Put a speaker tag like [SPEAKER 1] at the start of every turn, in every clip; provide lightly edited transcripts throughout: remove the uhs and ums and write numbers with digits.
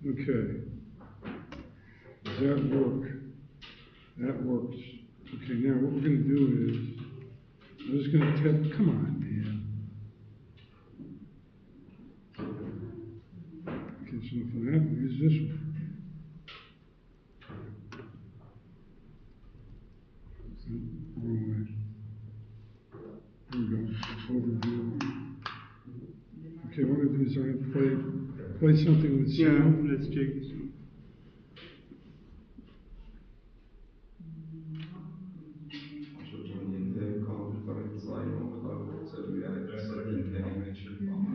[SPEAKER 1] Okay. Does that work? That works. Okay, now what we're going to do is, I'm just going to test, come on, man. Okay, so for that, use this one. Wrong way. There we go. Overview. Okay, what I'm going to do is I'm going to play something with sound.
[SPEAKER 2] Yeah, let's check this one.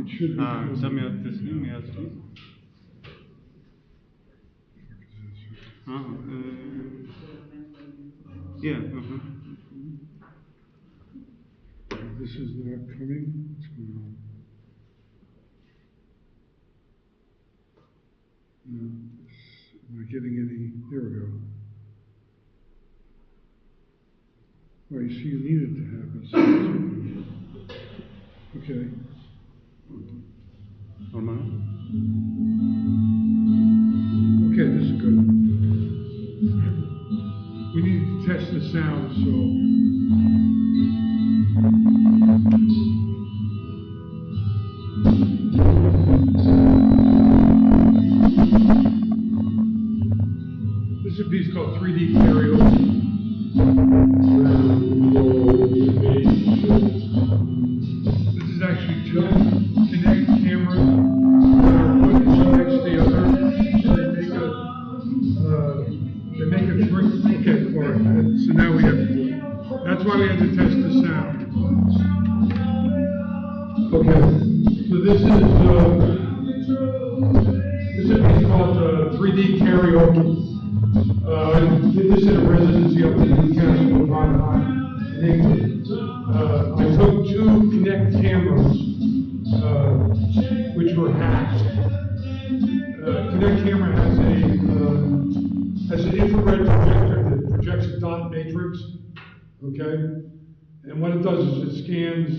[SPEAKER 1] It should be.
[SPEAKER 2] Some of this new yazdı. Yeah.
[SPEAKER 1] This is not coming. What's going on? No. Am I getting any? There we go. Well, you see, you needed to have it. Okay.
[SPEAKER 2] Normal.
[SPEAKER 1] Okay, this is good. We need to test the sound, so. This is a piece called 3D Karaoke. This is actually two Kinect cameras that are put one next to the other, and they make a drink. Okay, all right. So now we have to do it. That's why we had to test the sound. Okay. So this is a piece called 3D Karaoke. I did this in a residency up in Newcastle in England. I took two Kinect cameras, which were hacked. Kinect camera has an infrared projector that projects a dot matrix. Okay, and what it does is it scans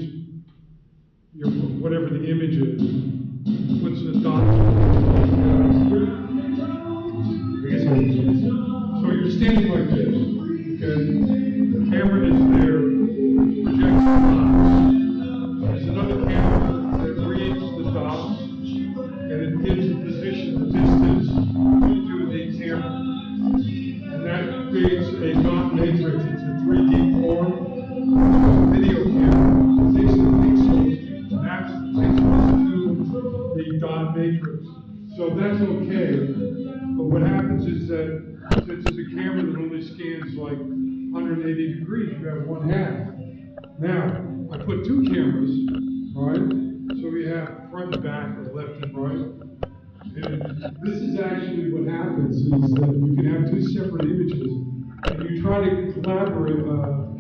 [SPEAKER 1] your whatever the image is, puts the dot. So you're standing like this, okay? The camera is there, projects the dots. There's another camera that reads the dots, and it gives the position, the distance to the camera. And that creates a dot matrix. It's a 3D form. Video camera takes the pixels, maps the pixels to the dot matrix. So that's okay. But what happens is that since it's a camera that only scans like 180 degrees, you have one half. Now, I put two cameras, right? So we have front and back, or left and right. And this is actually what happens is that you can have two separate images, and you try to collaborate,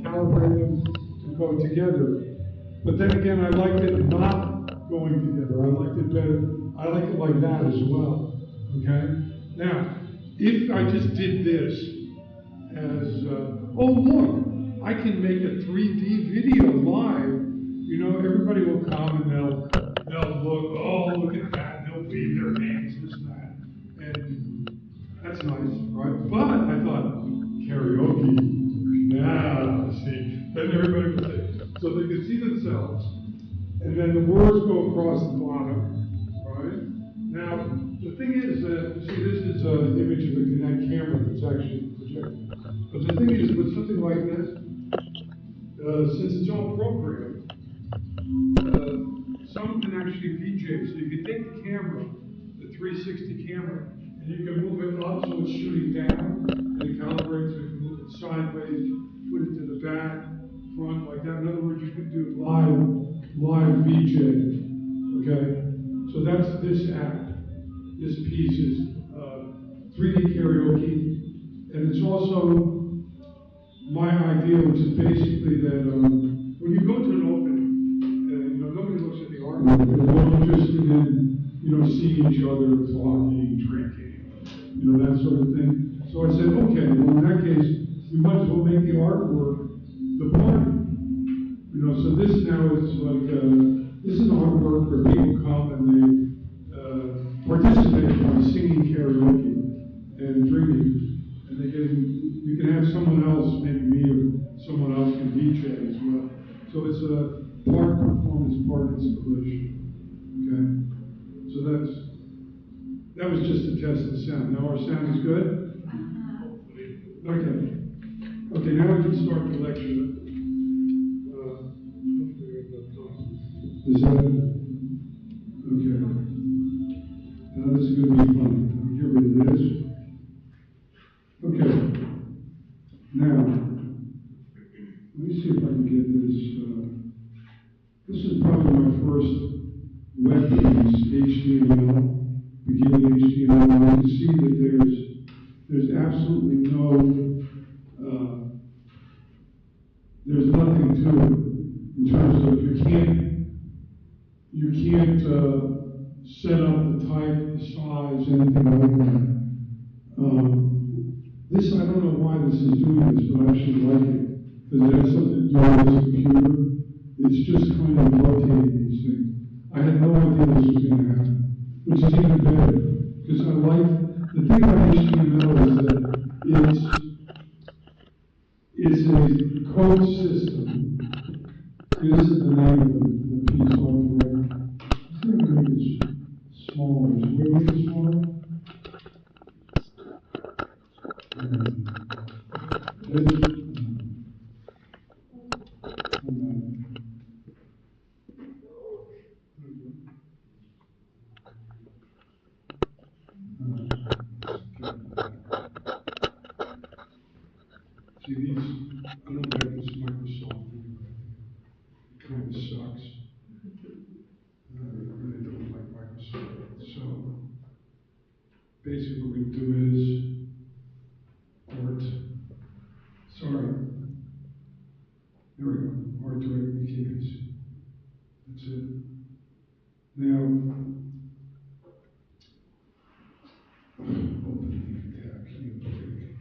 [SPEAKER 1] calibrate them to go together. But then again, I liked it not going together. I liked it better. I like it like that as well. Okay? Now, if I just did this as, oh look, I can make a 3D video live, you know, everybody will come and they'll look, oh, look at that, they'll wave their hands, this and that. And that's nice, right? But I thought, karaoke, now, see, then everybody can say, so they can see themselves, and then the words go across the bottom, right? Now, the thing is that, you see, this is an image of a Kinect camera that's actually projected. But the thing is, with something like this, since it's all programmed, some can actually VJ. So you can take the camera, the 360 camera, and you can move it up so it's shooting down, and it calibrates, so you can move it sideways, put it to the back, front, like that. In other words, you can do live VJ, okay? So that's this act. This piece is 3D karaoke, and it's also my idea, which is basically that when you go to an opening, you know, nobody looks at the artwork, they're more interested in, you know, seeing each other, talking, drinking, you know, that sort of thing. So I said, okay, well in that case, we might as well make the artwork the party. You know, so this now is like, this is an artwork where people come and they participate by singing karaoke. was just to test the sound. Now our sound is good? Okay. Okay, now we can start the lecture. Is that okay? Now this is going to be fun. I'll get rid of this. Okay. Now, let me see if I can get this. This is probably my first web piece, HTML, beginning HTML. You can see that there's absolutely there's nothing to it in terms of you can't set up the type, the size, anything like that. This, I don't know why this is doing this, but I actually like it, because it has something to do with this computer. It's just kind of rotating these things. I had no idea this was going to happen, which is even better, because I like, the thing about HTML is that it's a code system. This is the name of the piece altogether. I'm going to make it smaller. Should we make it smaller? See, these, I don't like this Microsoft anyway. It kind of sucks. I really don't like Microsoft. So, basically what we do is art. Sorry. There we go. Art directly keys. That's it. Now, open the tab. Can't believe.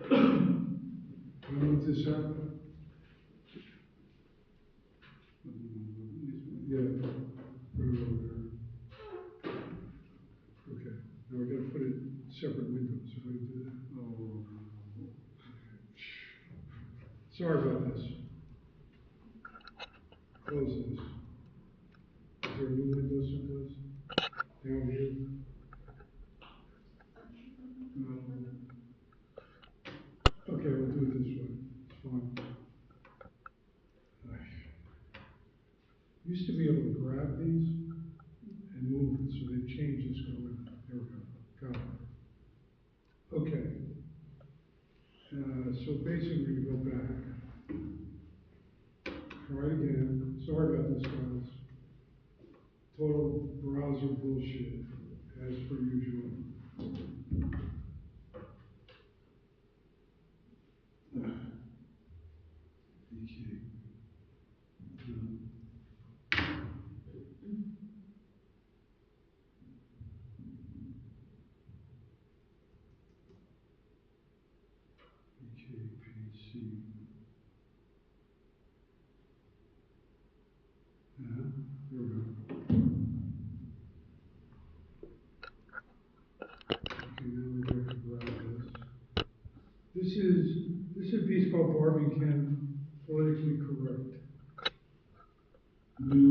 [SPEAKER 1] Can I move this up? Yeah, put it over there. Okay, now we got to put it separate windows. So we do that. Oh, sorry about this. Close this. Is there a new window someplace? Down here? Okay, we'll do it this way. It's fine. Used to be able to grab these and move it, so they've changed this going. There we go. Got it. Okay. So basically, we go back. Try it again. Sorry about this, guys. Total browser bullshit, as per usual. PC. There we go. Okay, now we have to grab this. This is a piece called Barbie Ken, politically correct. New.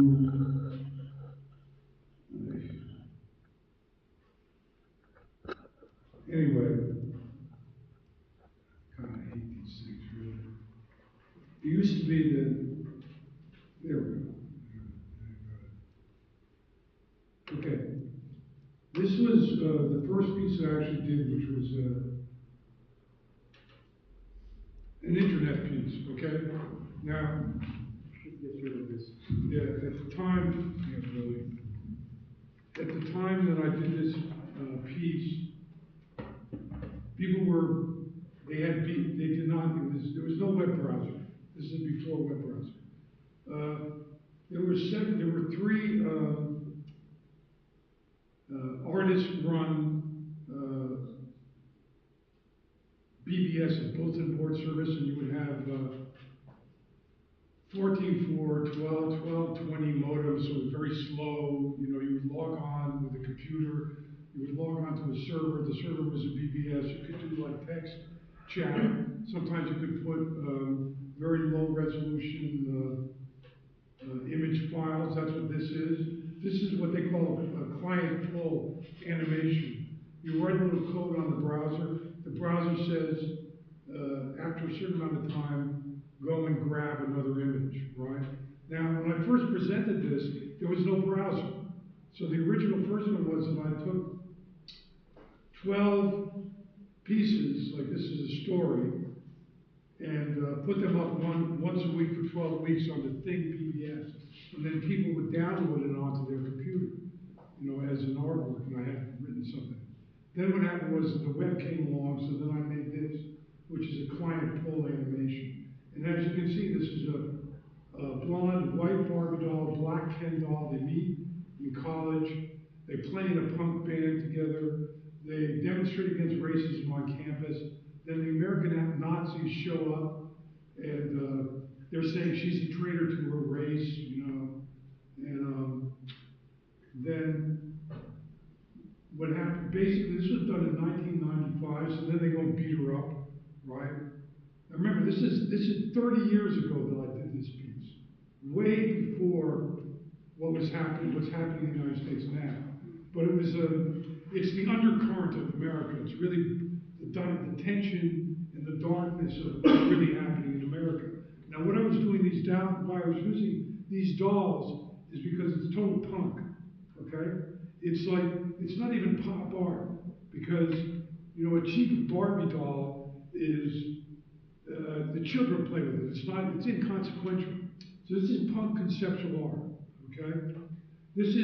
[SPEAKER 1] Anyway, God, I hate these things really. It used to be that. There we go. Okay. This was the first piece that I actually did, which was an internet piece, okay? Now, get rid of this. Yeah, at the time, at the time that I did this piece, people they did not, there was no web browser. This is before web browser. There were three artist-run BBSs, bulletin board service, and you would have 14.4, 12, 20 modems, so it was very slow. You know, you would log on with a computer, you would log on to a server. The server was a BBS. You could do like text chat. Sometimes you could put very low resolution image files. That's what this is. This is what they call a client pull animation. You write a little code on the browser. The browser says, after a certain amount of time, go and grab another image, right? Now, when I first presented this, there was no browser. So the original first one was that I took 12 pieces, like this is a story, and put them up once a week for 12 weeks on the Thing PBS. And then people would download it onto their computer, as an artwork, and I had written something. Then what happened was the web came along, so then I made this, which is a client pull animation. And as you can see, this is a blonde, white Barbie doll, black Ken doll. They meet in college. They play in a punk band together. They demonstrate against racism on campus. Then the American Nazis show up, and they're saying she's a traitor to her race, And then what happened, basically, this was done in 1995, so then they go and beat her up, right? Now remember, this is 30 years ago that I did this piece, way before what's happening in the United States now. But it's the undercurrent of America. It's really the tension and the darkness of what's really happening in America. Now, what I was doing why I was using these dolls is because it's total punk, okay? It's not even pop art, because, a cheap Barbie doll is, the children play with it. It's inconsequential. So this is punk conceptual art, okay? This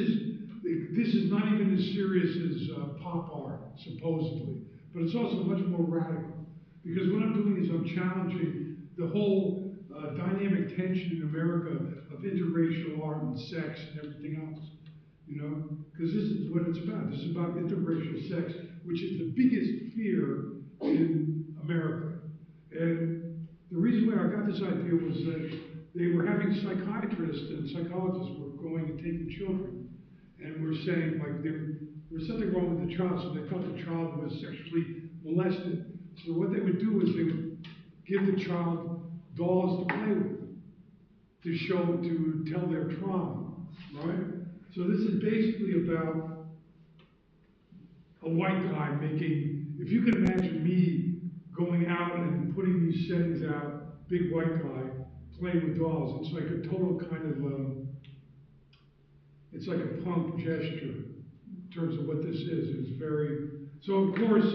[SPEAKER 1] is not even as serious as pop art, supposedly, but it's also much more radical. Because what I'm doing is I'm challenging the whole dynamic tension in America of interracial art and sex and everything else. Because this is what it's about. This is about interracial sex, which is the biggest fear in America. And the reason why I got this idea was that they were having psychiatrists and psychologists were going and taking children, and were saying there was something wrong with the child, so they thought the child was sexually molested. So what they would do is they would give the child dolls to play with, to tell their trauma, right? So this is basically about a white guy if you can imagine me going out and putting these settings out, big white guy playing with dolls. It's like a total kind of, it's like a punk gesture in terms of what this is. It's very, so of course,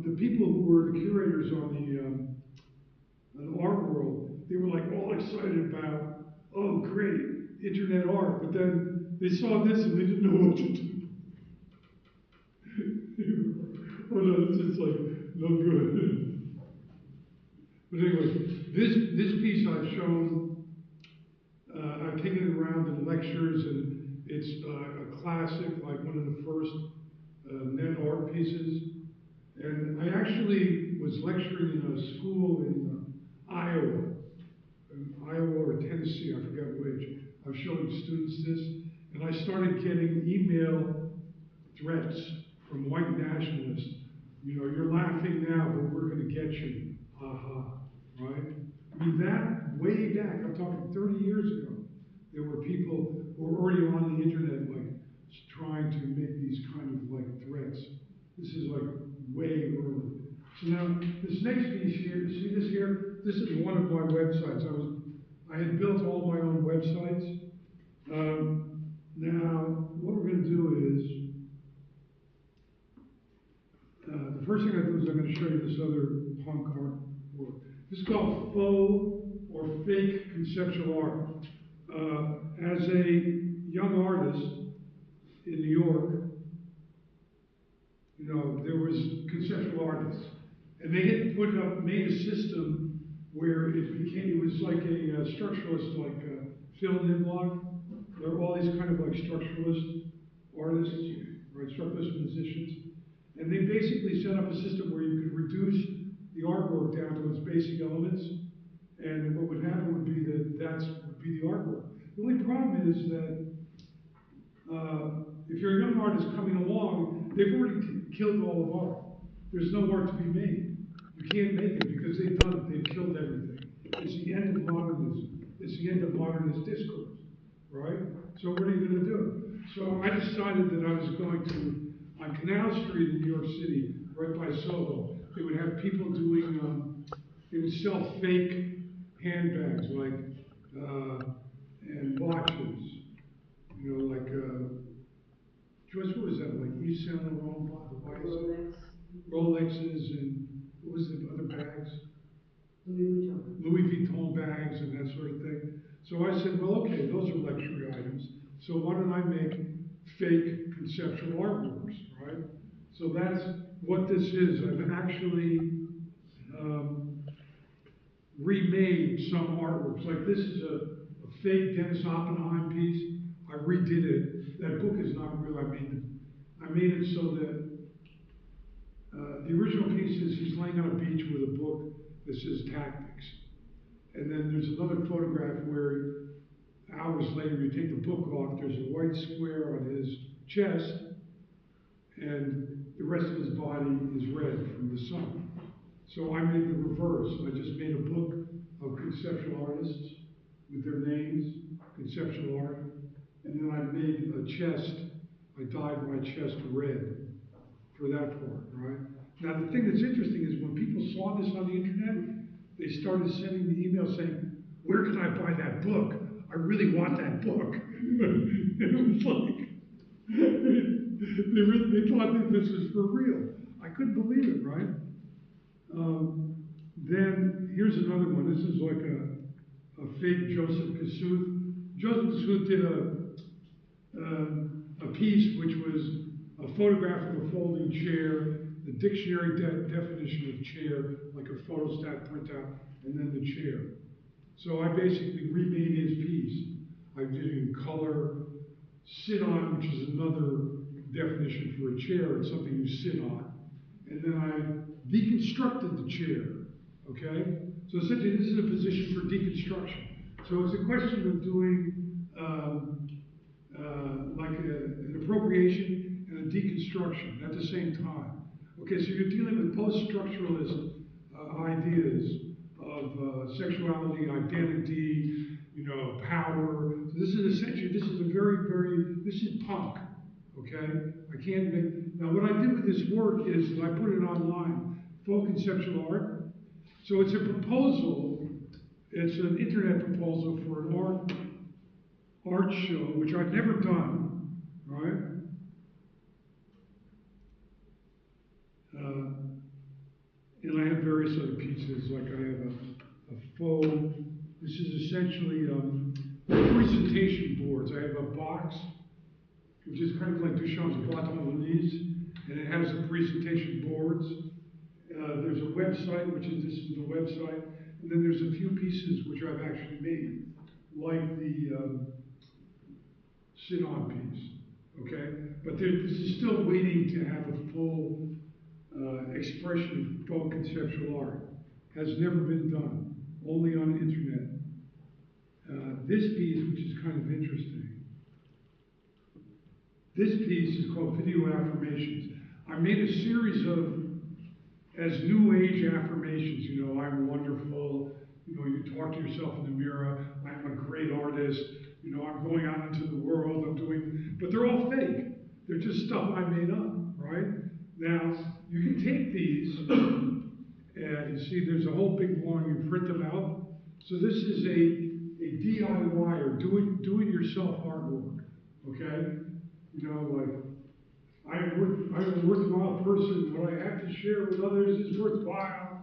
[SPEAKER 1] the people who were the curators on the art world, they were like all excited about, oh great, internet art, but then they saw this and they didn't know what to do. Oh no, this is no good. But anyway, this piece I've shown, I've taken it around in lectures, and it's a classic, like one of the first net art pieces. And I actually was lecturing in a school in Iowa or Tennessee, I forgot which. I was showing students this, and I started getting email threats from white nationalists. You're laughing now, but we're going to get you. Ha ha. Right? I mean, that way back, I'm talking 30 years ago, there were people who were already on the internet, trying to make these kind of threats. This is way early. So now, this next piece here, see this here? This is one of my websites. I had built all my own websites. Now, what we're going to do is, the first thing I do is I'm going to show you this other punk art work. This is called faux or fake conceptual art. As a young artist in New York, there was conceptual artists, and they had made a system where it was like a structuralist, Phil Nimlock. There were all these kind of structuralist artists, right, structuralist musicians. And they basically set up a system where you could reduce the artwork down to its basic elements, and what would happen would be that would be the artwork. The only problem is that if you're a young artist coming along, they've already killed all of art. There's no art to be made. You can't make it because they've killed everything. It's the end of modernism. It's the end of modernist discourse, right? So what are you going to do? So I decided that I was going to, on Canal Street in New York City, right by Soho, they would have people doing, they would sell fake handbags, like, and watches, you know, like, Joyce, what was that, like Yves Saint Laurent, Rolexes, and what was the other bags? Louis Vuitton bags and that sort of thing. So I said, well, okay, those are luxury items. So why don't I make fake conceptual artworks, right? So that's what this is. I've actually remade some artworks. Like this is a fake Dennis Oppenheim piece. I redid it. That book is not real. I made it so that the original piece is he's laying on a beach with a book that says tactics. And then there's another photograph where hours later you take the book off, there's a white square on his chest, and the rest of his body is red from the sun. So I made the reverse. I just made a book of conceptual artists with their names, conceptual art, and then I made a chest, I dyed my chest red for that part, right? Now the thing that's interesting is when people saw this on the internet, they started sending me emails saying, where can I buy that book? I really want that book. And it was like, they thought that this was for real. I couldn't believe it, right? Then here's another one. This is like a fake Joseph Kassuth. Joseph Kassuth did a piece which was a photograph of a folding chair, the dictionary definition of chair, like a photostat printout, and then the chair. So I basically remade his piece. I did it in color, sit on, which is another definition for a chair. It's something you sit on. And then I deconstructed the chair, okay? So essentially this is a position for deconstruction. So it's a question of doing like an appropriation and a deconstruction at the same time. Okay, so you're dealing with post-structuralist ideas of sexuality, identity, you know, power. So this is essentially, this is this is punk, okay? I can't make, now what I did with this work is I put it online, Faux Conceptual Art. So it's a proposal, it's an internet proposal for an art show, which I've never done, right? And I have various other pieces, like I have a faux, this is essentially presentation boards. I have a box, which is kind of like Duchamp's boîte en valise, and it has the presentation boards. There's a website, this is the website, and then there's a few pieces which I've actually made, like the sit-on piece, okay? But this is still waiting to have a full expression of faux conceptual art. Has never been done, only on the internet. This piece, which is kind of interesting, this piece is called Video Affirmations. I made a series of, as New Age affirmations, you know, I'm wonderful, you know, you talk to yourself in the mirror, I'm a great artist, you know, I'm going out into the world, I'm doing, but they're all fake. They're just stuff I made up, right? Now, you can take these, and you see there's a whole big one, you print them out. So this is a DIY or do-it-yourself artwork, okay? You know, like, I'm a worthwhile person. What I have to share with others is worthwhile.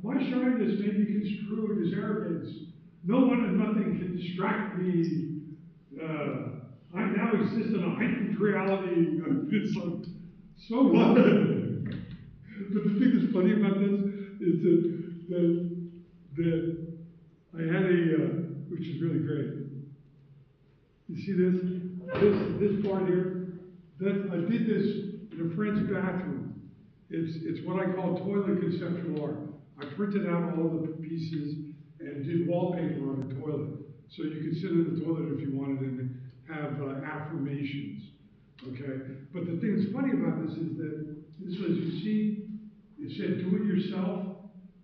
[SPEAKER 1] My shyness may be construed as arrogance. No one and nothing can distract me. I now exist in a heightened reality. It's like, so what? But the thing that's funny about this is that I had which is really great. You see this part here? I did this in a friend's bathroom. It's what I call toilet conceptual art. I printed out all of the pieces and did wallpaper on the toilet. So you could sit in the toilet if you wanted and have affirmations, okay? But the thing that's funny about this is that this was, you see, it said do it yourself.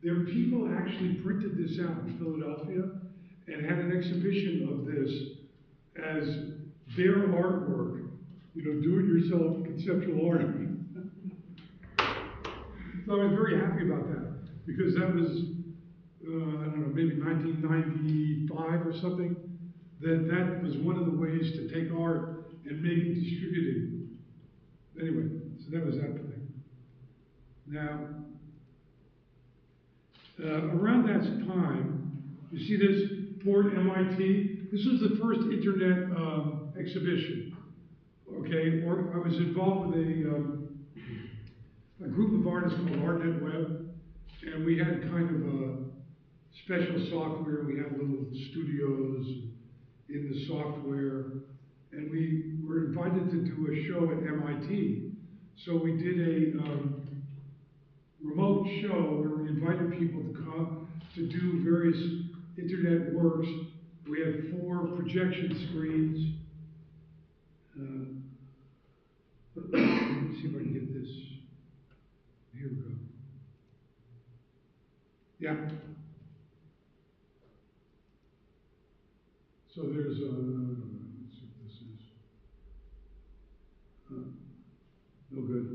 [SPEAKER 1] There are people actually printed this out in Philadelphia and had an exhibition of this as their artwork, do-it-yourself conceptual art. So I was very happy about that, because that was, I don't know, maybe 1995 or something, that was one of the ways to take art and make it distributed. Anyway, so that was that thing. Now, around that time, you see this Port MIT? This was the first internet exhibition, okay? Or I was involved with a group of artists called Artnet Web, and we had kind of a special software. We had little studios in the software, and we were invited to do a show at MIT. So we did a remote show where we invited people to come to do various internet works. We had 4 projection screens. Let me see if I can get this. Here we go. Yeah. So there's let's see what this is. No good.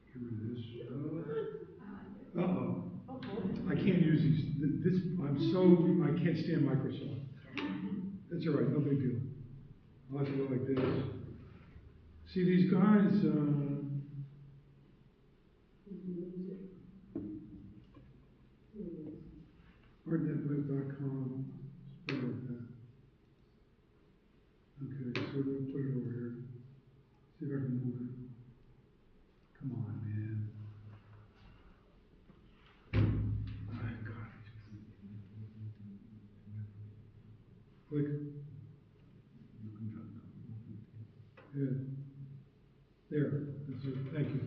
[SPEAKER 1] Get rid of this. Uh-oh. I can't use these. I can't stand Microsoft. That's all right, no big deal. I'll have to go like this. See these guys, artnetweb.com, something like that. Okay, so we'll put it over here. See if I can move it. Come on, man. My God. Click. Yeah. There. That's it. Thank you.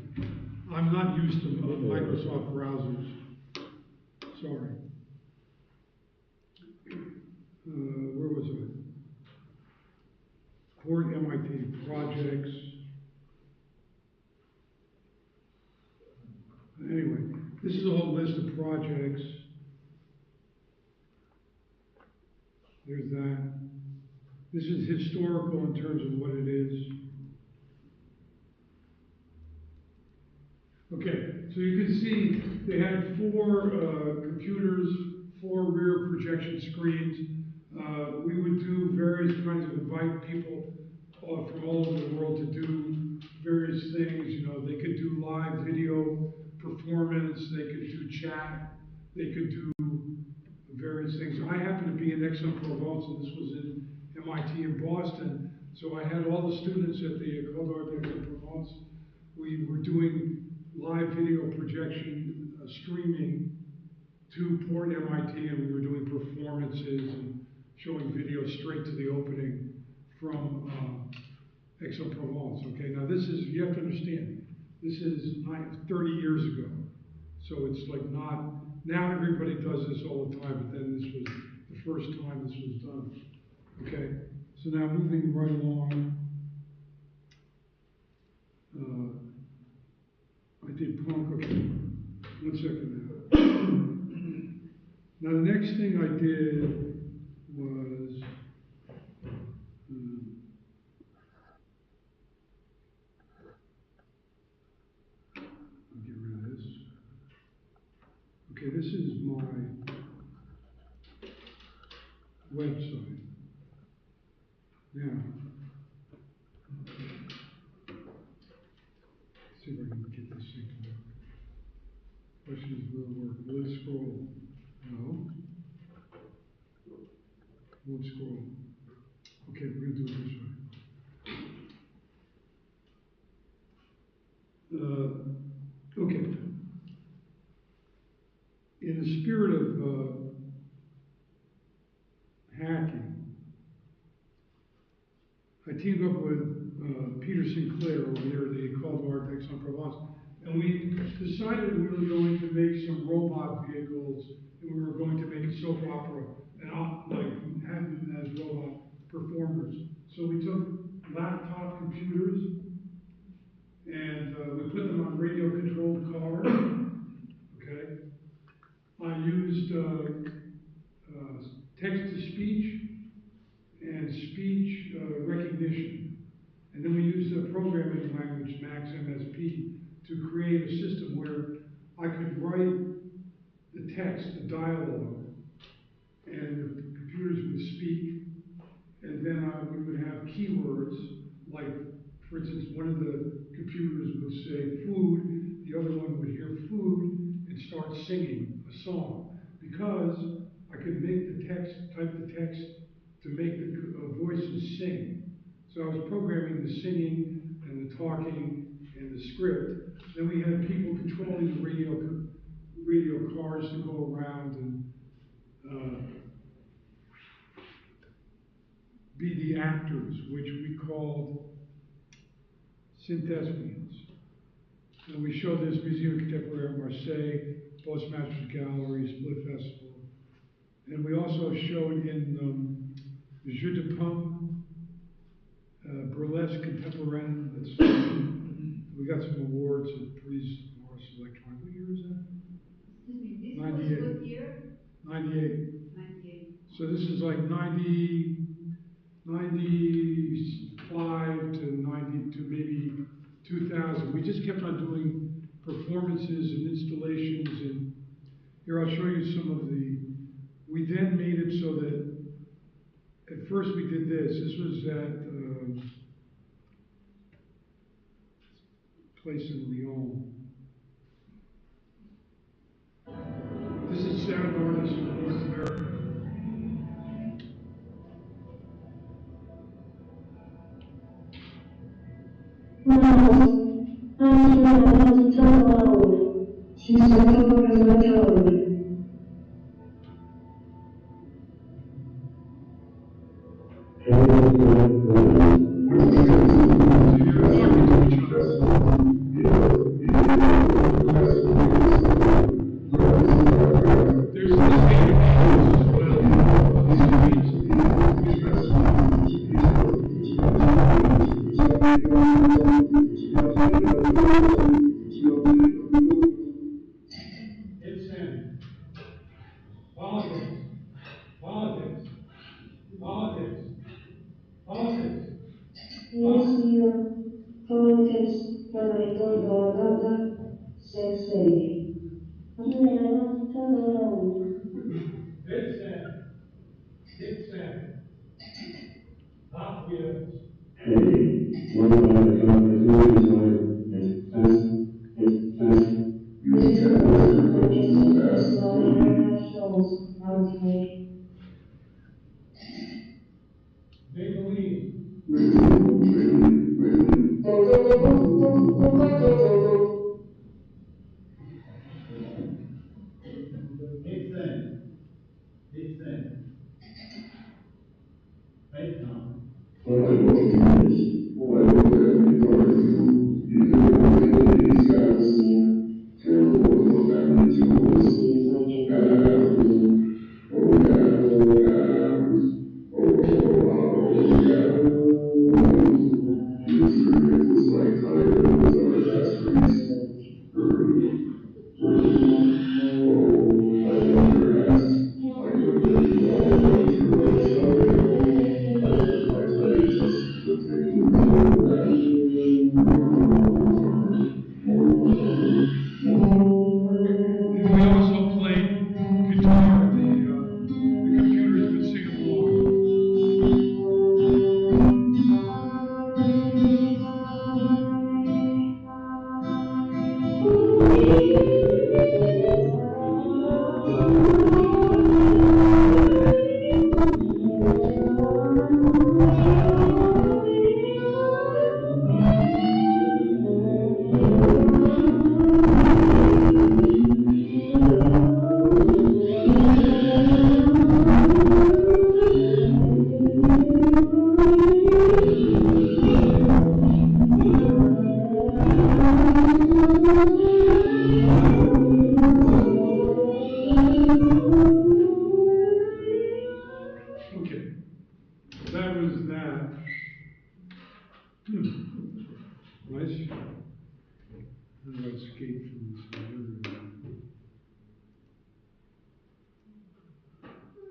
[SPEAKER 1] I'm not used to Microsoft browsers. Sorry. Where was I? Port MIT projects. Anyway, this is a whole list of projects. There's that. This is historical in terms of what it is. Okay, so you can see they had 4 computers, 4 rear projection screens. We would do various kinds of invite people from all over the world to do various things. They could do live video performance, they could do chat, they could do various things. I happen to be in Aix-en-Provence, and this was in MIT in Boston. So I had all the students at the École d'Art d'Aix-en-Provence. We were doing live video projection, streaming to Port MIT, and we were doing performances and showing video straight to the opening from Aix-en-Provence. Okay, now this is, you have to understand, this is 30 years ago. So it's like not, now everybody does this all the time, but then this was the first time this was done. Okay, so now moving right along. I did punk, okay. 1 second now. Now the next thing I did was, I'll get rid of this. Okay, this is my website. Now, let's see if I can get this thing to work. Questions will work. Will it scroll? No. Won't scroll. Okay, we're going to do it this way. Okay. In the spirit of hacking, I teamed up with Peter Sinclair over there at the École d'Art d'Aix-en-Provence, and we decided we were going to make some robot vehicles, and we were going to make a soap opera, and have them as robot performers. So we took laptop computers, and we put them on radio-controlled cars. Okay, I used text-to-speech and speech recognition. And then we use the programming language, Max MSP, to create a system where I could write the text, the dialogue, and the computers would speak, and then we would have keywords, like, for instance, one of the computers would say food, the other one would hear food, and start singing a song. Because I could make the text, type the text to make the voices sing. So I was programming the singing and the talking and the script. Then we had people controlling the radio cars to go around and be the actors, which we called synthespians. And we showed this Museum of Contemporary Art, Marseille, Postmasters Gallery, Split Festival. And we also showed in the Jeu de Paume, Burlesque Contemporain. We got some awards at Paris Morris Electronic. What year is that?
[SPEAKER 3] Excuse me, this
[SPEAKER 1] 98.
[SPEAKER 3] was what year?
[SPEAKER 1] 98.
[SPEAKER 3] 98.
[SPEAKER 1] So this is like 95 to 90 to maybe 2000. We just kept on doing performances and installations, and here I'll show you some of the. We then made it so that at first we did this. This was at place in Lyon. This is sound artists from North America.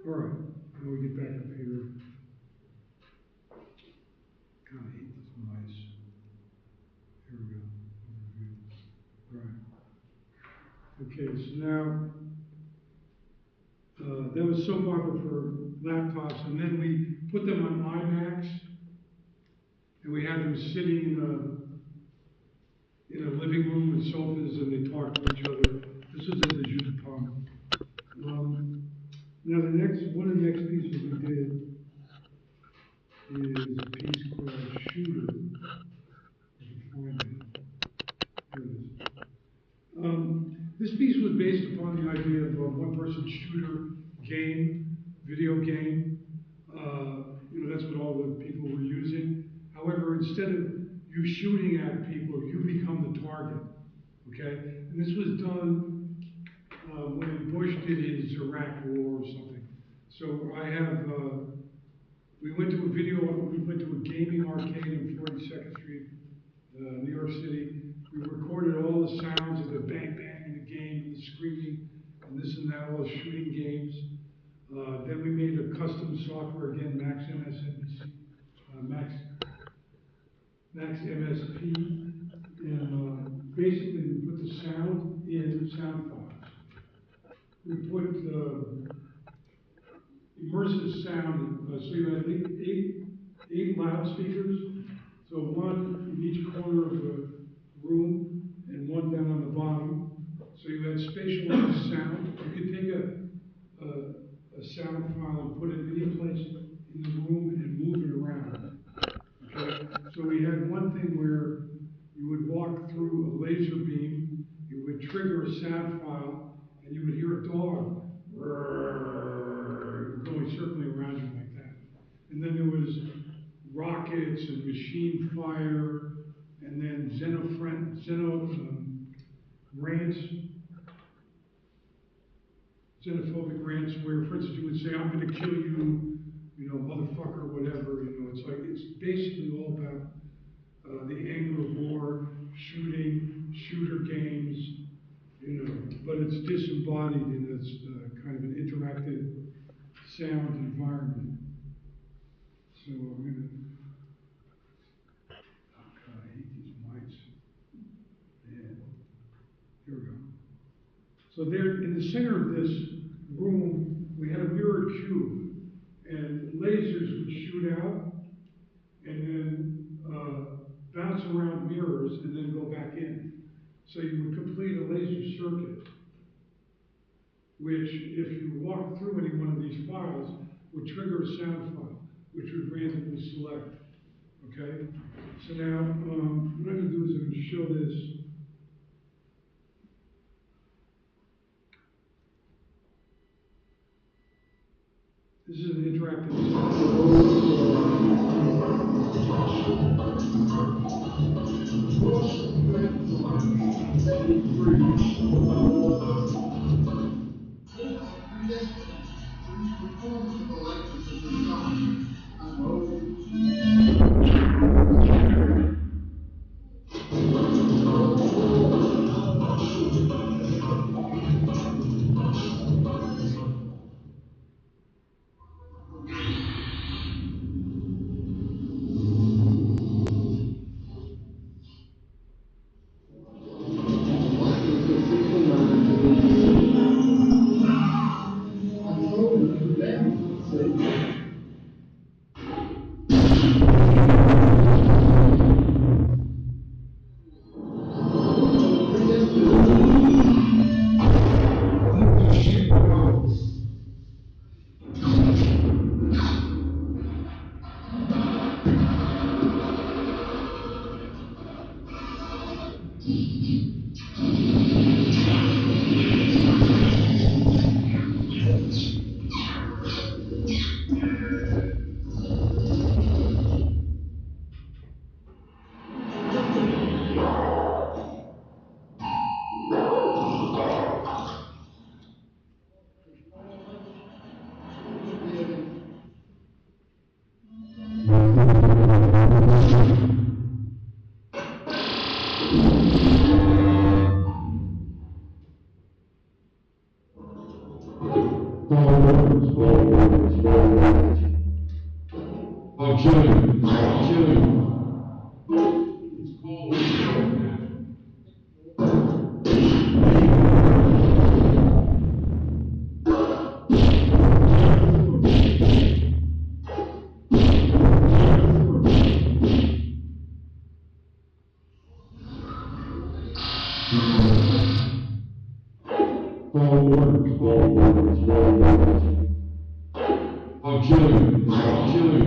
[SPEAKER 3] All right, now we get back up here. Kind of hate this mice. Here we go. Overview. All right. Okay, so now that was soap opera for laptops, and then we put them on iMacs, and we had them sitting in a living room with sofas, and they talked to each other. This was at the Jeu de Paume. Now one of the next pieces we did is a piece called Shooter. If you can find it. Here it is. This piece was based upon the idea of a one-person shooter game, video game. That's what all the people were using. However, instead of you shooting at people, you become the target. Okay? And this was done when Bush did his Iraq war or something. So we went to a gaming arcade on 42nd Street, New York City. We recorded all the sounds of the bang bang in the game, and the screaming, and this and that, all the shooting games. Then we made a custom software, again, Max MSP, and basically we put the sound in sound files. We put immersive sound, so you had eight loudspeakers, so one in each corner of the room and one down on the bottom. So you had spatialized sound. You could take a sound file and put it any place in the room and move it around. Okay? So we had one thing where you would walk through a laser beam, you would trigger a sound file, and you would hear a dog going circling around you like that. And then there was rockets and machine fire, and then xenophobic rants where, for instance, you would say, I'm going to kill you, motherfucker, whatever. It's basically all about the anger of war, shooter games, but it's disembodied in this kind of an interactive sound environment. So I'm going to, oh God, I hate these mics. Yeah, here we go. So there, in the center of this room, we had a mirrored cube, and lasers would shoot out, and then bounce around mirrors, and then go back in. So you would complete a laser circuit, which, if you walk through any one of these files, would trigger a sound file, which would randomly select. Okay? So now, what I'm going to do is I'm going to show this. This is an interactive
[SPEAKER 1] I'll kill you. I'll kill you. It's called I'll kill you. I'll kill you.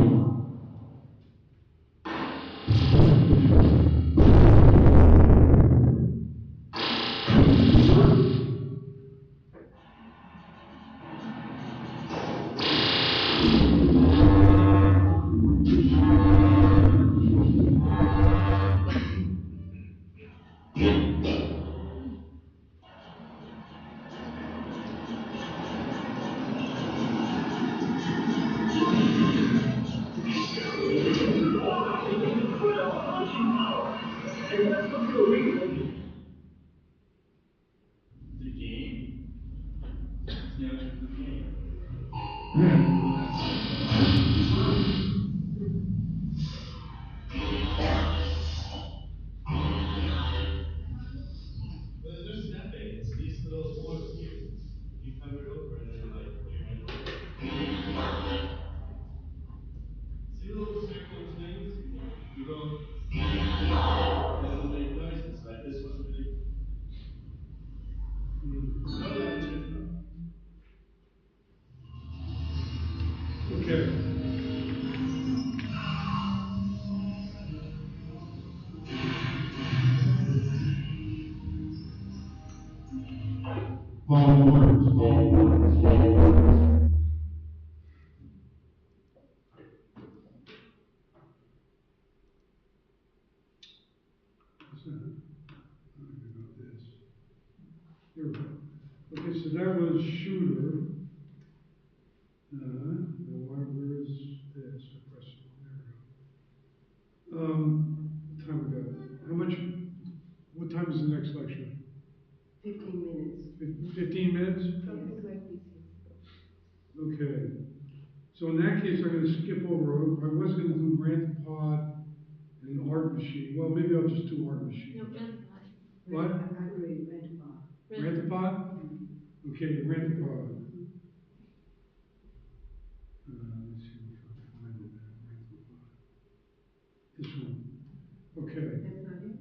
[SPEAKER 1] Okay. All words.
[SPEAKER 3] What's that? I don't know about this. Here we go. Okay, so that was shooter. Where is this? I press it. There we go. What time we got? What time is the next lecture?
[SPEAKER 4] 15 minutes.
[SPEAKER 3] 15 minutes?
[SPEAKER 4] Something like this.
[SPEAKER 3] Okay. So in that case, I'm going to skip over. I was going to do Rant Pod and Art Machine. Well, maybe I'll just do Art Machine.
[SPEAKER 5] No, Rent Pod.
[SPEAKER 3] What?
[SPEAKER 4] I agree, rent bar.
[SPEAKER 3] Rant Pod? Okay, Rant Pod. Let's see if I can find it now. Rant Pod. This one. Okay.
[SPEAKER 4] That's not it?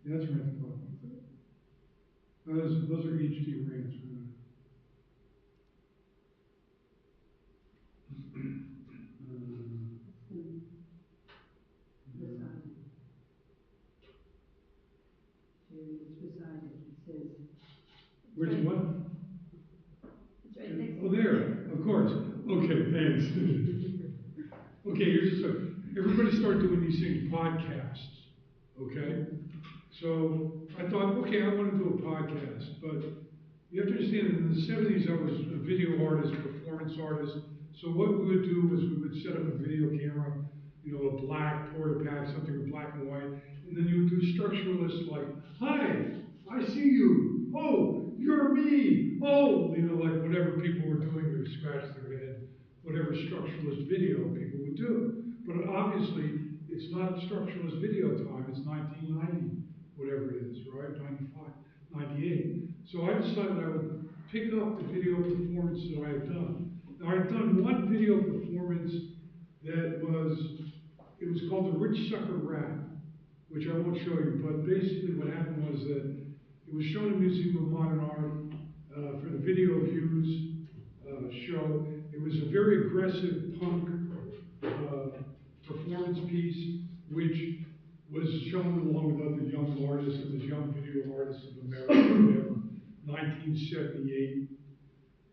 [SPEAKER 3] Yeah, that's Rant Pod. Those are HD rants.
[SPEAKER 4] It's beside it. It says.
[SPEAKER 3] Which one?
[SPEAKER 5] It's right next to
[SPEAKER 3] Oh, there, of course. Okay, thanks. Okay, here's the story. Everybody started doing these things podcasts, okay? So I thought, okay, I want to do a podcast, but you have to understand that in the 70s I was a video artist, performance artist. So what we would do is we would set up a video camera, a black Portapak, something with black and white, and then you would do structuralists like, hi, I see you. Oh, you're me. Oh, like whatever people were doing to scratch their head, whatever structuralist video people would do. But obviously, it's not structuralist video time. It's 1990, whatever it is, right? 95, 98. So I decided I would pick up the video performance that I had done. Now, I'd done one video performance that it was called the Rich Sucker Rap, which I won't show you, but basically what happened was that it was shown in the Museum of Modern Art for the Video Views show. It was a very aggressive punk performance piece, which was shown along with other young artists, it was Young Video Artists of America, whatever, 1978.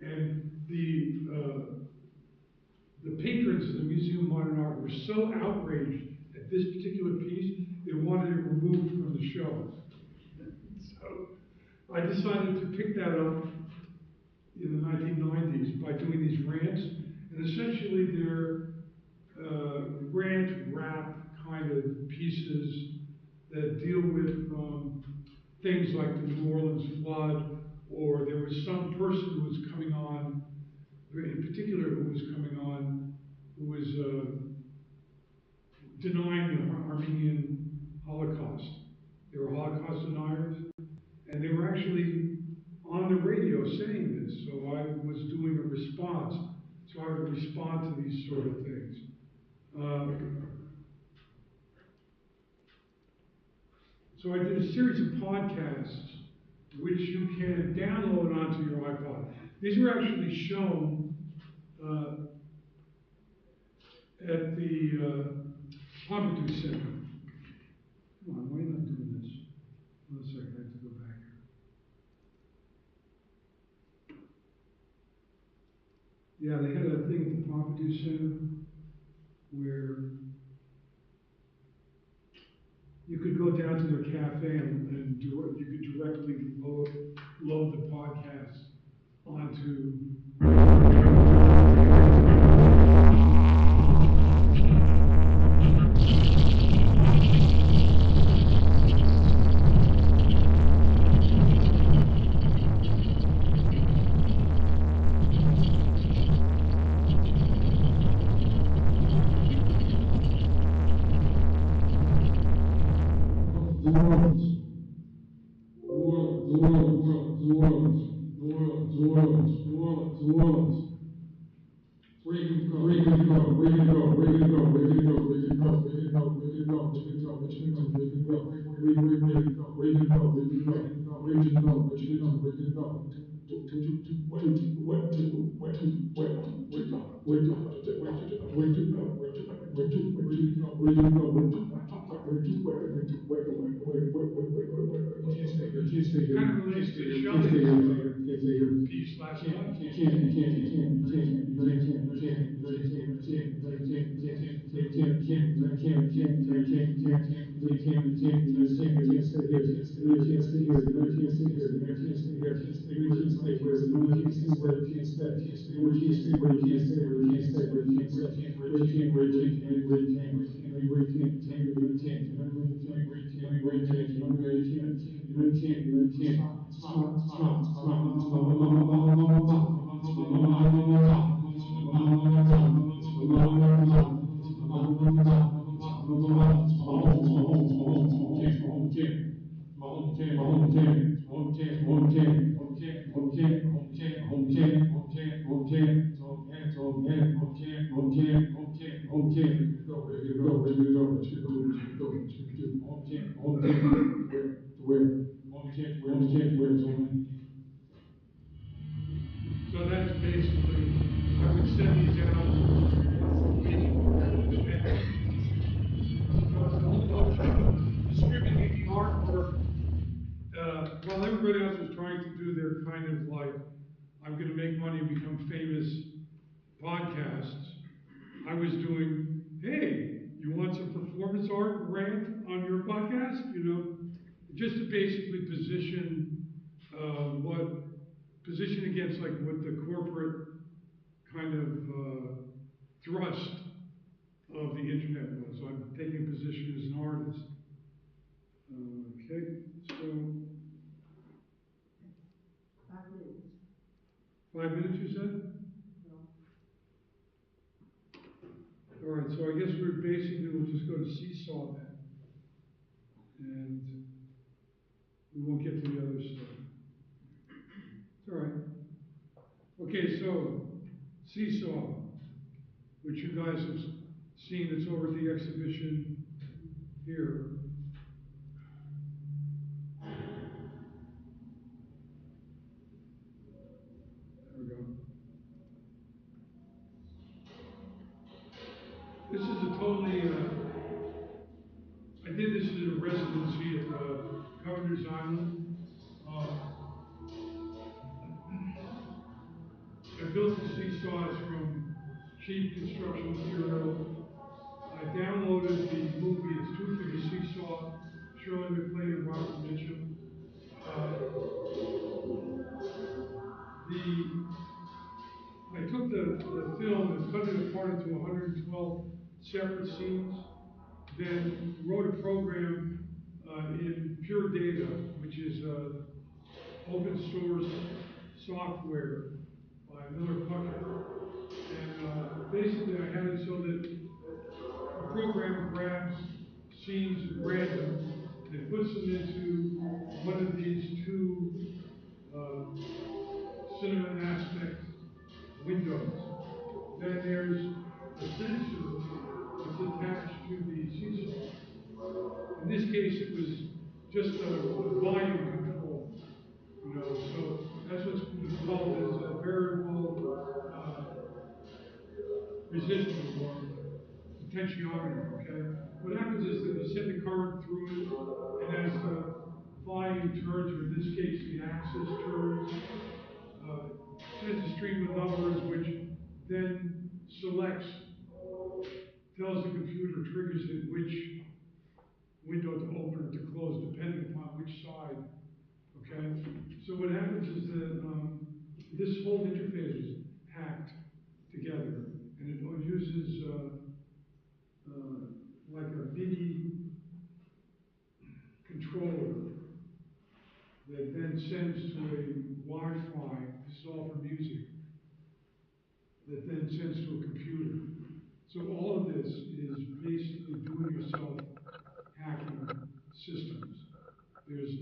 [SPEAKER 3] And the patrons of the Museum of Modern Art were so outraged at this particular piece, they wanted it removed from the show. So I decided to pick that up in the 1990s by doing these rants, and essentially they're rant, rap kind of pieces that deal with things like the New Orleans flood, or there was some person who was coming on in particular, who was coming on, who was denying the Armenian Holocaust. They were Holocaust deniers, and they were actually on the radio saying this. So I was doing a response. So I would respond to these sort of things. So I did a series of podcasts which you can download onto your iPod. These were actually shown at the Pompidou Center. Come on, why are you not doing this? One second, I have to go back here. Yeah, they had a thing at the Pompidou Center where you could go down to their cafe and you could directly load the podcast onto. Kind of relates to Shelley's piece last night. So that's basically, I would send these out once a week, and distributing the artwork while everybody else was trying to do their kind of like, I'm going to make money and become famous podcasts. I was doing, hey, you want some performance art rant on your podcast? You know, just to basically position position against like what the corporate kind of thrust of the internet was. So I'm taking a position as an artist. Okay, so
[SPEAKER 4] 5 minutes.
[SPEAKER 3] 5 minutes, you said? All right, so I guess we'll just go to Seesaw then. And we won't get to the other stuff. It's all right. Okay, so Seesaw, which you guys have seen, it's over at the exhibition here. There we go. This is a totally, I did this in a residency at Governor's Island. I built the seesaws from cheap construction material. I downloaded the movie, it's Two for the Seesaw, Shirley MacLaine and Robert Mitchum. I took the film and cut it apart into 112 separate scenes, then wrote a program in Pure Data, which is open source software by another bucket. And basically I had it so that the program grabs scenes at random and it puts them into one of these two cinema aspect windows. Then there's a sensor that's attached to the seesaw. In this case, it was just a volume control, so that's what's called as a variable resistor or potentiometer, okay? What happens is that you send the current through it, and as the volume turns, or in this case, the axis turns, sends a stream of numbers which then selects, tells the computer, triggers it which window to open or to close, depending upon which side, okay? So what happens is that this whole interface is hacked together, and it uses like a MIDI controller that then sends to a Wi-Fi, this is all for music, that then sends to a computer. So all of this is basically do-it-yourself hacking systems. There was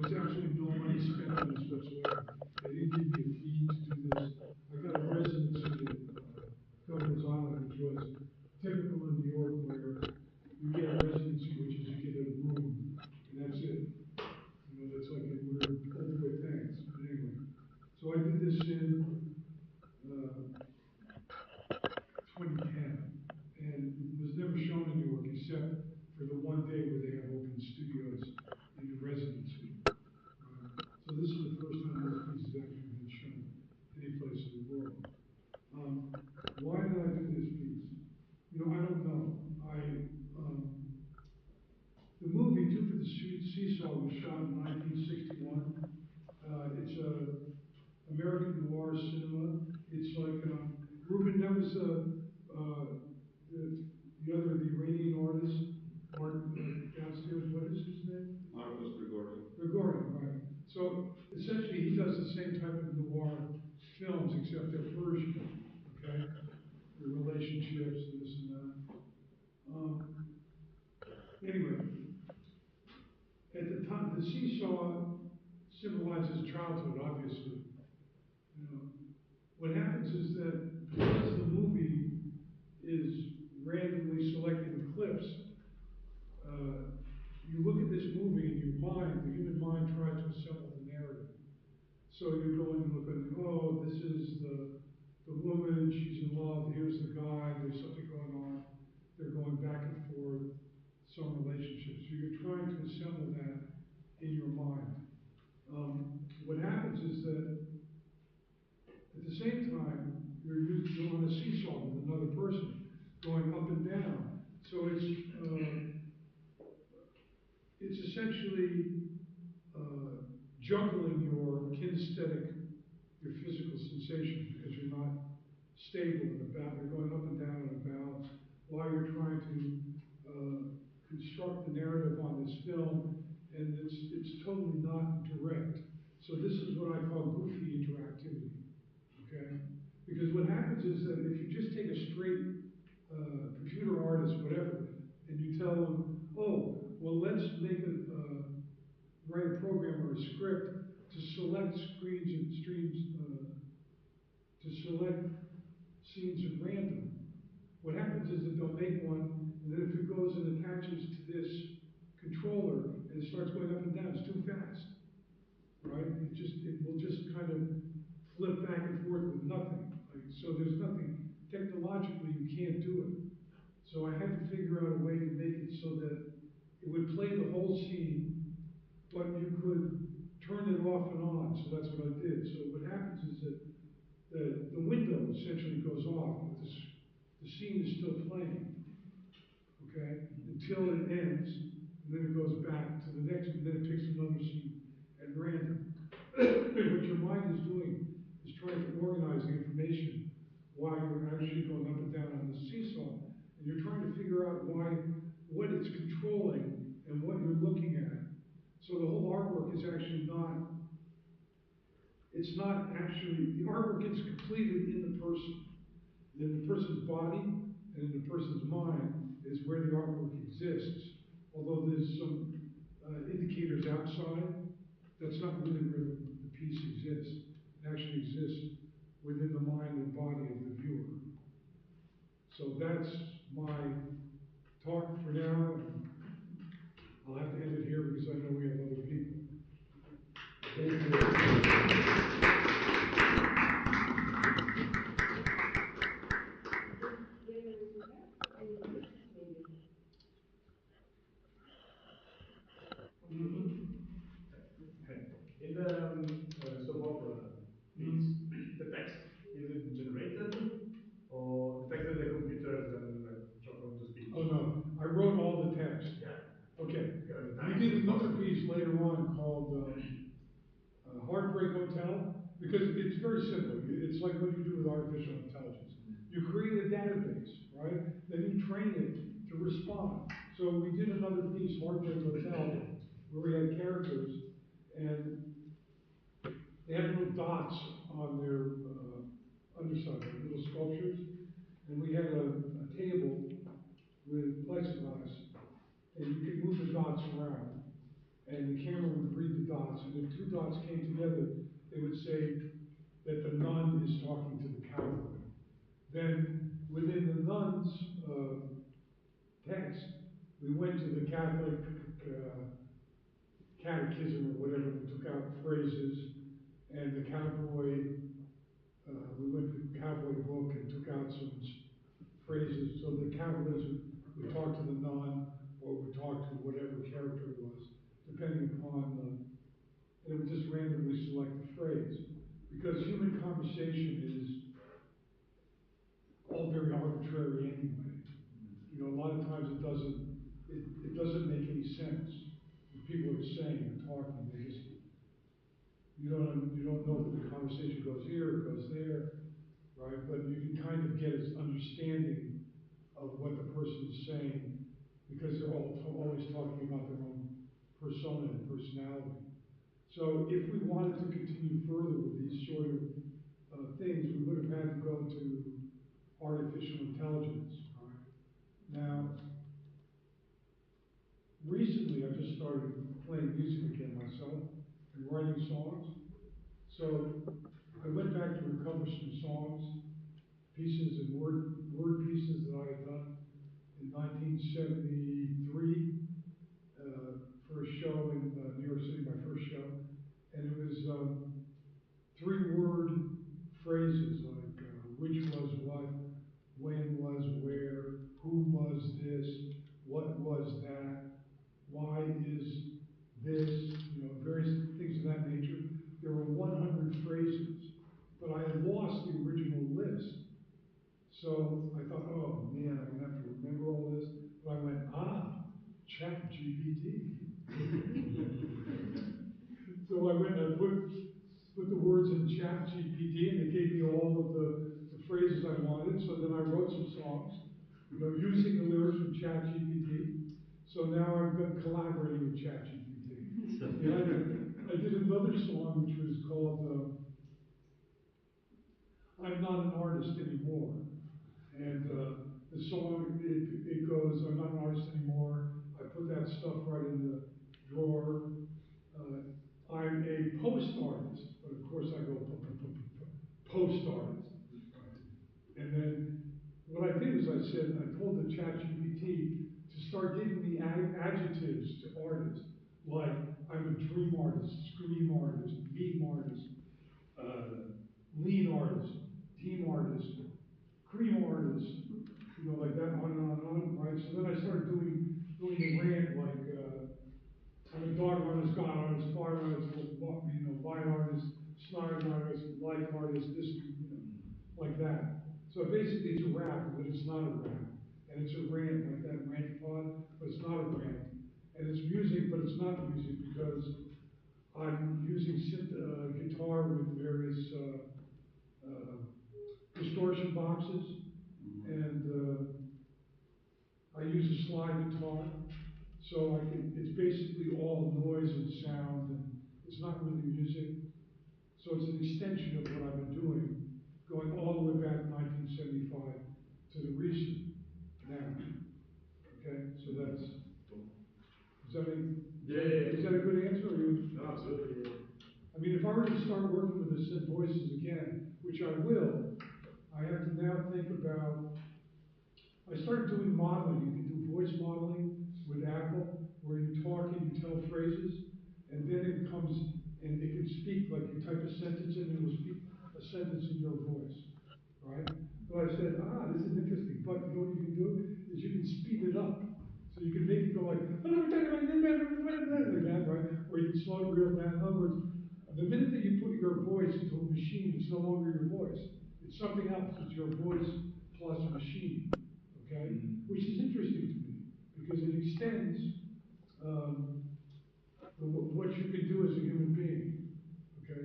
[SPEAKER 3] actually no money spent on this whatsoever. They didn't give me a fee to do this. I got a residency at Governor's Island, which was typical in New York, where you get a residency, which is you get a room, and that's it. That's like a weird overweight things. But anyway, so I did this in 2010, and it was never shown in New York except for the one day where they have open studios in the residency. So this is the first time this piece has actually been shown any place in the world. Why did I do this piece? I don't know. The movie Two for the Seesaw was shot in 1961. It's a American noir cinema. It's like Ruben. That was the Iranian artist, downstairs. What is his name?
[SPEAKER 2] Marcos Gregorian.
[SPEAKER 3] Gregorian, right. So essentially, he does the same type of noir films, except they're Persian. Okay, the relationships and this and that. Anyway, at the time, the seesaw symbolizes childhood, obviously. What happens is that because the movie is randomly selecting clips, you look at this movie in your mind, the human mind tries to assemble the narrative. So you're going and looking, oh, this is the woman, she's in love, here's the guy, there's something going on. They're going back and forth, some relationship. So you're trying to assemble that in your mind. What happens is that at the same time, you're on a seesaw with another person, going up and down. So it's essentially juggling your kinesthetic, your physical sensations, because you're not stable in the balance. You're going up and down in a balance while you're trying to construct the narrative on this film, and it's totally not direct. So this is what I call goofy interactivity. Okay? Because what happens is that if you just take a straight computer artist, whatever, and you tell them, oh, well, let's write a program or a script to select screens and streams, to select scenes at random. What happens is that they'll make one, and then if it goes and attaches to this controller and it starts going up and down, it's too fast, right? It will just kind of flip back and forth with nothing. So there's nothing, technologically you can't do it. So I had to figure out a way to make it so that it would play the whole scene, but you could turn it off and on. So that's what I did. So what happens is that the window essentially goes off, but the scene is still playing, okay, until it ends, and then it goes back to the next, and then it picks another scene at random. What your mind is doing is trying to organize the information while you're actually going up and down on the seesaw, and you're trying to figure out what it's controlling and what you're looking at. So the whole artwork is actually it's not actually, the artwork is completed in the person. In the person's body and in the person's mind is where the artwork exists. Although there's some indicators outside, that's not really where the piece exists. It actually exists within the mind and body of the viewer. So that's my talk for now. I'll have to end it here because I know we have other people. Thank you.
[SPEAKER 6] In the soap opera piece, the text, is it generated? Or the text that the computer then transformed to speech?
[SPEAKER 3] Oh no, I wrote all the text.
[SPEAKER 6] Yeah.
[SPEAKER 3] Okay. We did another piece later on called Heartbreak Hotel, because it's very simple. It's like what you do with artificial intelligence. You create a database, right? Then you train it to respond. So we did another piece, Heartbreak Hotel, where we had characters, and they had little dots on their underside, like little sculptures, and we had a table with plexiglass, and you could move the dots around, and the camera would read the dots, and if two dots came together, they would say that the nun is talking to the cowboy. Then, within the nun's text, we went to the Catholic catechism or whatever, we took out phrases, and the cowboy, we went to the cowboy book and took out some phrases, so the cowboys would talk to the nun, or would talk to whatever character it was, depending upon it would just randomly select the phrase. Because human conversation is all very arbitrary anyway. You know, a lot of times it doesn't make any sense. What people are saying and talking, they just, you don't know that the conversation goes here, it goes there, right? But you can kind of get an understanding of what the person is saying, because they're always talking about their own persona and personality. So if we wanted to continue further with these sort of things, we would have had to go to artificial intelligence. Right? Now, recently I just started playing music again myself and writing songs. So I went back to recover some songs, pieces and word pieces that I had done in 1973 for a show in New York City, my first show. And it was 3-word phrases like which was what, when was where, who was this, what was that, why is this, you know, various things of that nature. There were 100 phrases, but I had lost the original list. So I thought, oh man, I'm gonna have to remember all this. But I went, ChatGPT. So I went and I put the words in ChatGPT, and it gave me all of the phrases I wanted. So then I wrote some songs, you know, using the lyrics from ChatGPT. So now I've been collaborating with ChatGPT. And I did another song which was called I'm Not an Artist Anymore. And the song, it goes, I'm not an artist anymore. I put that stuff right in the drawer. I'm a post artist, but of course I go post artist. And then what I did was I said, I told the ChatGPT to start giving me adjectives to artists, like I'm a dream artist, scream artist, meme artist, lean artist, team artist, cream artist, you know, like that, on and on and on, right? So then I started doing the rant, like, I'm a dog artist, God artist, fire artist, you know, vine artist, snide artist, light artist, this, you know, like that. So basically it's a rap, but it's not a rap. And it's a rant, like that rant pod, but it's not a rant. And it's music, but it's not music, because I'm using guitar with various distortion boxes, and I use a slide guitar, so it's basically all noise and sound, and it's not really music. So it's an extension of what I've been doing, going all the way back 1975 to the recent now. Okay, so that's, is that is that a good answer? Or you?
[SPEAKER 6] No, absolutely. Yeah.
[SPEAKER 3] I mean, if I were to start working with the synth voices again, which I will, I have to now think about, I started doing modeling. You can do voice modeling with Apple, where you talk and you tell phrases, and then it comes and it can speak, like you type a sentence in and it will speak a sentence in your voice, right? But I said, this is interesting, but you know what you can do is you can speed it up. So you can make it go like that, right? Or you can slow it real down. In other words, the minute that you put your voice into a machine, it's no longer your voice. It's something else. It's your voice plus machine, okay? Which is interesting to me because it extends what you can do as a human being, okay?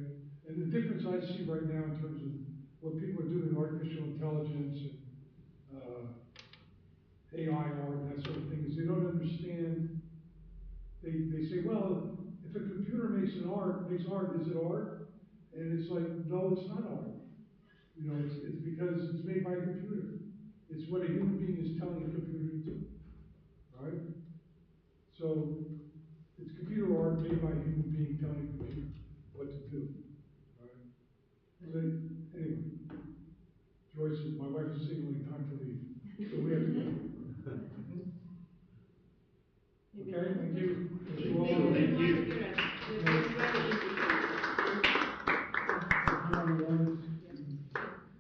[SPEAKER 3] And the difference I see right now in terms of what people are doing in artificial intelligence and AI art and that sort of thing is they don't understand. They say, well, if a computer makes art, is it art? And it's like, no, it's not art. You know, it's because it's made by a computer. It's what a human being is telling a computer to do, right? So it's computer art made by a human being telling a computer what to do, right? So anyway, Joyce, my wife is signaling time to leave, so we have to go. Okay, thank you.
[SPEAKER 6] Thank you.